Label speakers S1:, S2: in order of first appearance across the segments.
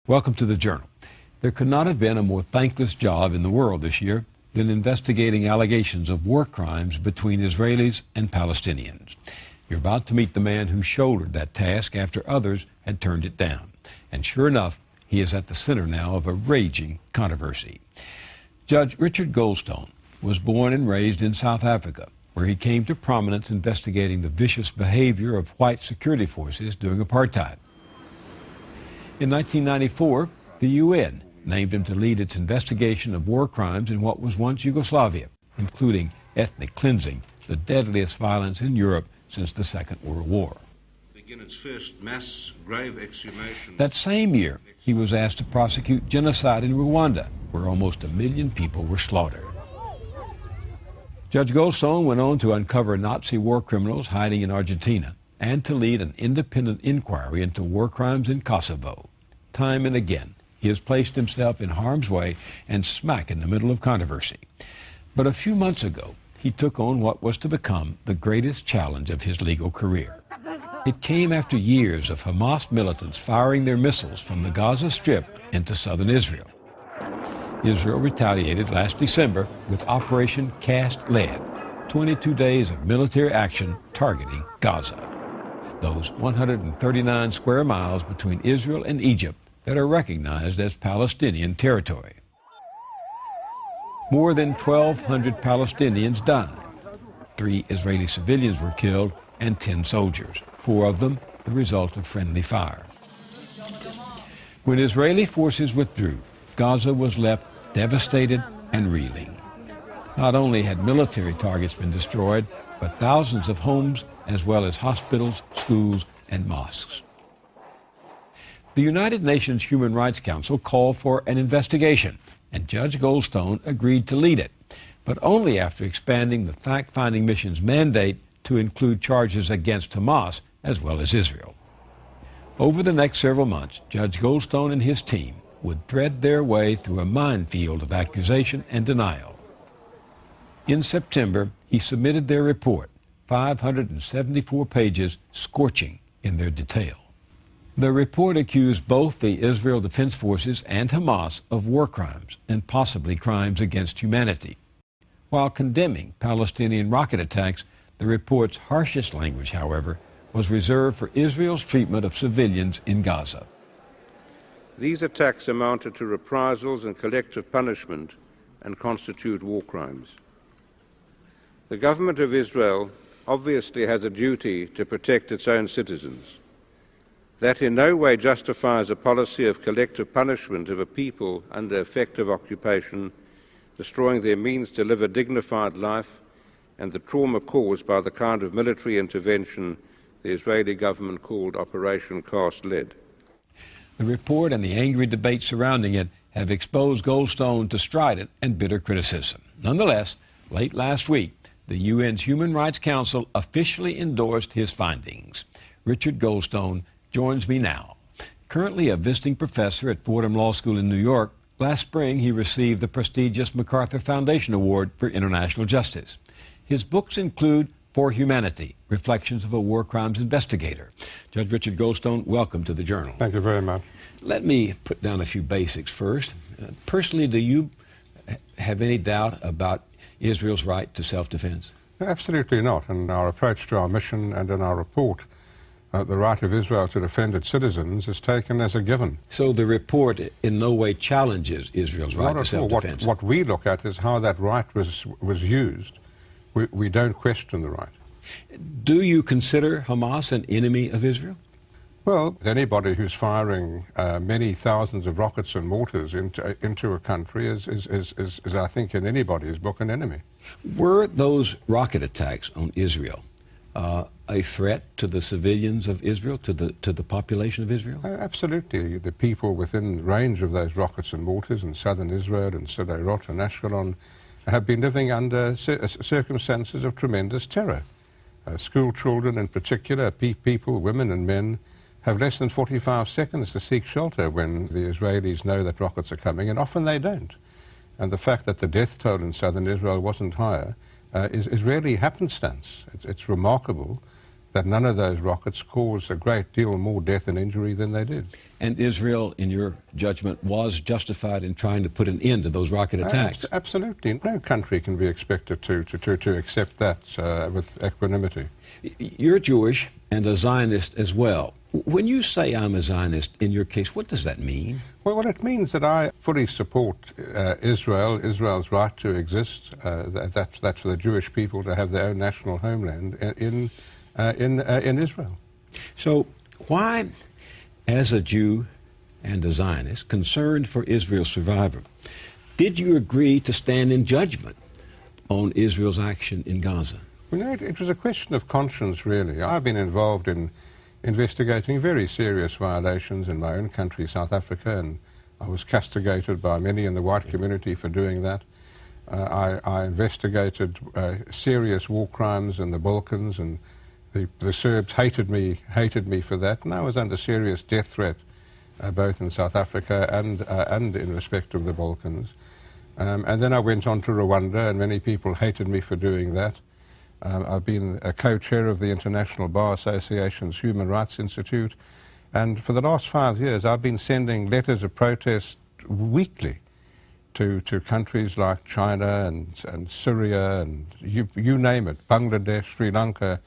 S1: Welcome to the Journal. There could not have been a more thankless job in the world this year than investigating allegations of war crimes between Israelis and Palestinians. You're about to meet the man who shouldered that task after others had turned it down. And sure enough, he is at the center now of a raging controversy. Judge Richard Goldstone was born and raised in South Africa, where he came to prominence investigating the vicious behavior of white security forces during apartheid. In 1994, the UN named him to lead its investigation of war crimes in what was once Yugoslavia, including ethnic cleansing, the deadliest violence in Europe since the Second World War.
S2: Begin its first mass grave exhumation.
S1: That same year, he was asked to prosecute genocide in Rwanda, where almost 1 million people were slaughtered. Judge Goldstone went on to uncover Nazi war criminals hiding in Argentina and to lead an independent inquiry into war crimes in Kosovo. Time and again, he has placed himself in harm's way and smack in the middle of controversy. But a few months ago, he took on what was to become the greatest challenge of his legal career. It came after years of Hamas militants firing their missiles from the Gaza Strip into southern Israel. Israel retaliated last December with Operation Cast Lead, 22 days of military action targeting Gaza, those 139 square miles between Israel and Egypt that are recognized as Palestinian territory. More than 1,200 Palestinians died. 3 Israeli civilians were killed and 10 soldiers, 4 of them the result of friendly fire. When Israeli forces withdrew, Gaza was left devastated and reeling. Not only had military targets been destroyed, but thousands of homes, as well as hospitals, schools, and mosques. The United Nations Human Rights Council called for an investigation, and Judge Goldstone agreed to lead it, but only after expanding the fact-finding mission's mandate to include charges against Hamas as well as Israel. Over the next several months, Judge Goldstone and his team would thread their way through a minefield of accusation and denial. In September, he submitted their report, 574 pages, scorching in their detail. The report accused both the Israel Defense Forces and Hamas of war crimes and possibly crimes against humanity. While condemning Palestinian rocket attacks, the report's harshest language, however, was reserved for Israel's treatment of civilians in Gaza.
S2: These attacks amounted to reprisals and collective punishment and constitute war crimes. The government of Israel obviously has a duty to protect its own citizens. That in no way justifies a policy of collective punishment of a people under effective occupation, destroying their means to live a dignified life and the trauma caused by the kind of military intervention the Israeli government called Operation Cast Lead.
S1: The report and the angry debate surrounding it have exposed Goldstone to strident and bitter criticism. Nonetheless, late last week, the UN's Human Rights Council officially endorsed his findings. Richard Goldstone joins me now. Currently a visiting professor at Fordham Law School in New York, last spring he received the prestigious MacArthur Foundation Award for International Justice. His books include For Humanity, Reflections of a War Crimes Investigator. Judge Richard Goldstone, welcome to the Journal.
S3: Thank you very much.
S1: Let me put down a few basics first. Personally, do you have any doubt about Israel's right to self-defense?
S3: Absolutely not. In our approach to our mission and in our report, the right of Israel to defend its citizens is taken as a given.
S1: So the report in no way challenges Israel's right to self-defense?
S3: What we look at is how that right was used. We don't question the right.
S1: Do you consider Hamas an enemy of Israel?
S3: Well, anybody who's firing many thousands of rockets and mortars into a country is, I think, in anybody's book, an enemy.
S1: Were those rocket attacks on Israel a threat to the civilians of Israel, to the population of Israel?
S3: Absolutely. The people within range of those rockets and mortars in southern Israel and Sderot and Ashkelon have been living under circumstances of tremendous terror. School children in particular, people, women and men, have less than 45 seconds to seek shelter when the Israelis know that rockets are coming, and often they don't. And the fact that the death toll in southern Israel wasn't higher is really happenstance. It's remarkable that none of those rockets caused a great deal more death and injury than they did.
S1: And Israel, in your judgment, was justified in trying to put an end to those rocket attacks?
S3: Absolutely. No country can be expected to accept that with equanimity.
S1: You're Jewish and a Zionist as well. When you say I'm a Zionist, in your case, what does that mean?
S3: Well, it means that I fully support Israel's right to exist. That's for the Jewish people to have their own national homeland in Israel.
S1: So why, as a Jew and a Zionist concerned for Israel's survival, did you agree to stand in judgment on Israel's action in Gaza?
S3: Well, no, it was a question of conscience, really. I've been involved in investigating very serious violations in my own country, South Africa, and I was castigated by many in the white community for doing that. I investigated serious war crimes in the Balkans, and the Serbs hated me for that, and I was under serious death threat both in South Africa and in respect of the Balkans. And then I went on to Rwanda, and many people hated me for doing that. I've been a co-chair of the International Bar Association's Human Rights Institute, and for the last 5 years I've been sending letters of protest weekly to countries like China and Syria and you name it, Bangladesh, Sri Lanka,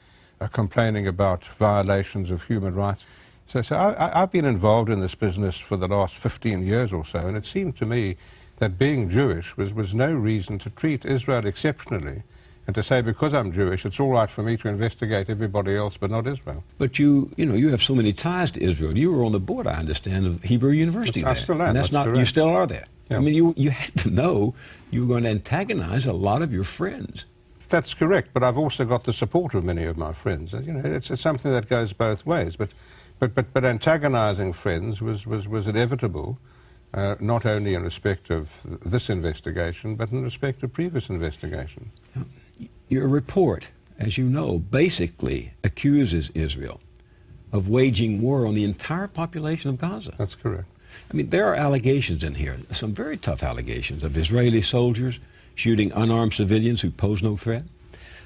S3: complaining about violations of human rights. So I've been involved in this business for the last 15 years or so, and it seemed to me that being Jewish was no reason to treat Israel exceptionally, and to say because I'm Jewish, it's all right for me to investigate everybody else but not Israel.
S1: But you have so many ties to Israel. You were on the board, I understand, of Hebrew University there.
S3: I still am.
S1: And that's not
S3: correct.
S1: You still are there.
S3: Yeah.
S1: I mean, you had to know you were going to antagonize a lot of your friends.
S3: That's correct, but I've also got the support of many of my friends. It's something that goes both ways. But antagonizing friends was inevitable, not only in respect of this investigation, but in respect of previous investigation.
S1: Your report, as you know, basically accuses Israel of waging war on the entire population of Gaza.
S3: That's correct.
S1: I mean, there are allegations in here, some very tough allegations, of Israeli soldiers shooting unarmed civilians who pose no threat,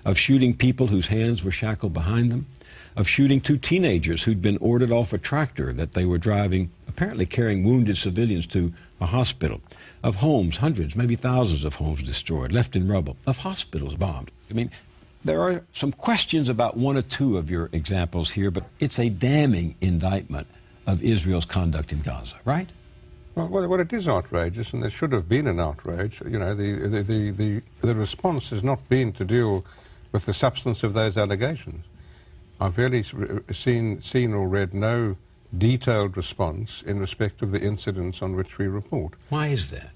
S1: of shooting people whose hands were shackled behind them, of shooting 2 teenagers who'd been ordered off a tractor that they were driving, apparently carrying wounded civilians to a hospital, of homes, hundreds, maybe thousands of homes destroyed, left in rubble, of hospitals bombed. I mean, there are some questions about 1 or 2 of your examples here, but it's a damning indictment of Israel's conduct in Gaza, right?
S3: Well, it is outrageous, and there should have been an outrage. You know, the response has not been to deal with the substance of those allegations. I've really seen or read no detailed response in respect of the incidents on which we report.
S1: Why is that?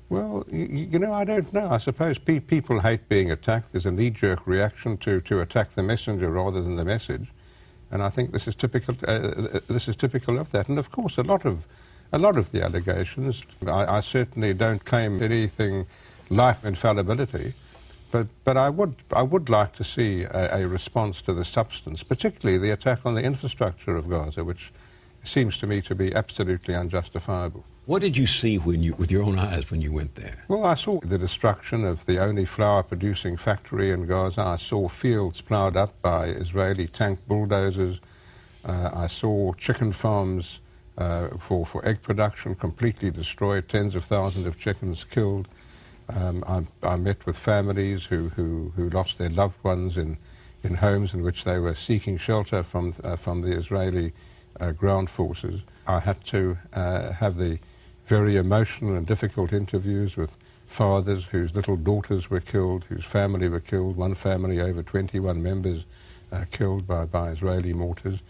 S3: Well, you know, I don't know. I suppose people hate being attacked. There's a knee-jerk reaction to attack the messenger rather than the message, and I think this is typical. This is typical of that. And of course, a lot of the allegations, I certainly don't claim anything like infallibility, but I would like to see a response to the substance, particularly the attack on the infrastructure of Gaza, which seems to me to be absolutely unjustifiable.
S1: What did you see with your own eyes when you went there?
S3: Well, I saw the destruction of the only flour-producing factory in Gaza. I saw fields ploughed up by Israeli tank bulldozers. I saw chicken farms for egg production completely destroyed, tens of thousands of chickens killed. I met with families who lost their loved ones in homes in which they were seeking shelter from the Israeli ground forces. I had to have the very emotional and difficult interviews with fathers whose little daughters were killed, whose family were killed, one family over 21 members killed by Israeli mortars.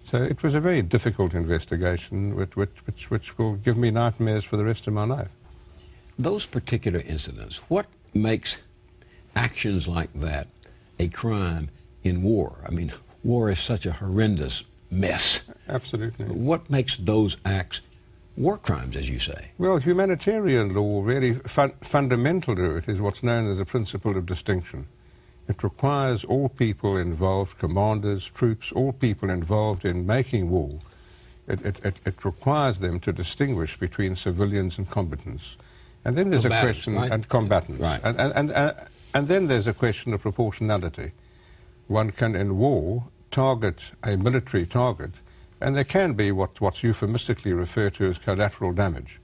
S3: So it was a very difficult investigation which will give me nightmares for the rest of my life.
S1: Those particular incidents, what makes actions like that a crime in war? I mean, war is such a horrendous mess.
S3: Absolutely.
S1: What makes those acts war crimes, as you say?
S3: Well, humanitarian law, really fundamental to it, is what's known as the principle of distinction. It requires all people involved, commanders, troops, all people involved in making war, it requires them to distinguish between civilians and combatants. And then there's a question,
S1: right?
S3: And combatants.
S1: Right.
S3: And then there's a question of proportionality. One can, in war, target a military target, and there can be what's euphemistically referred to as collateral damage.